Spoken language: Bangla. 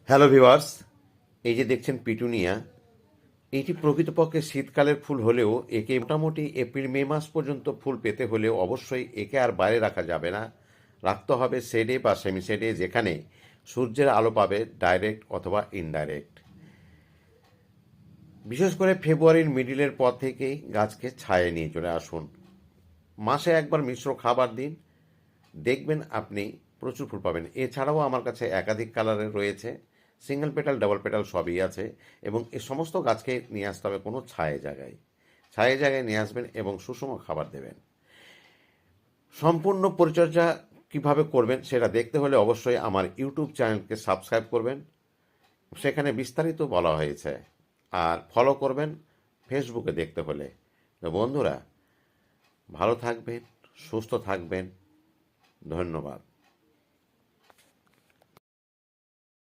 হ্যালো ভিউয়ার্স, এই যে দেখছেন পিটুনিয়া, এটি প্রকৃতপক্ষে শীতকালের ফুল হলেও একে মোটামুটি এপ্রিল মে মাস পর্যন্ত ফুল পেতে হলেও অবশ্যই একে আর বাইরে রাখা যাবে না। রাখতে হবে শেডে বা সেমি শেডে, যেখানে সূর্যের আলো পাবে ডাইরেক্ট অথবা ইনডাইরেক্ট। বিশেষ করে ফেব্রুয়ারির মিডিলের পর থেকেই গাছকে ছায়ে নিয়ে চলে আসুন। মাসে একবার মিশ্র খাবার দিন, দেখবেন আপনি প্রচুর ফুল পাবেন। এছাড়াও আমার কাছে একাধিক কালারের রয়েছে, সিঙ্গেল পেটাল ডাবল পেটাল সবই আছে। এবং এই সমস্ত গাছকে নিয়ে আসতে হবে কোনো ছায়ে জায়গায় নিয়ে আসবেন এবং সুষম খাবার দেবেন। সম্পূর্ণ পরিচর্যা কিভাবে করবেন সেটা দেখতে হলে অবশ্যই আমার ইউটিউব চ্যানেলকে সাবস্ক্রাইব করবেন, সেখানে বিস্তারিত বলা হয়েছে। আর ফলো করবেন ফেসবুকে দেখতে হলে। তো বন্ধুরা, ভালো থাকবেন, সুস্থ থাকবেন। ধন্যবাদ।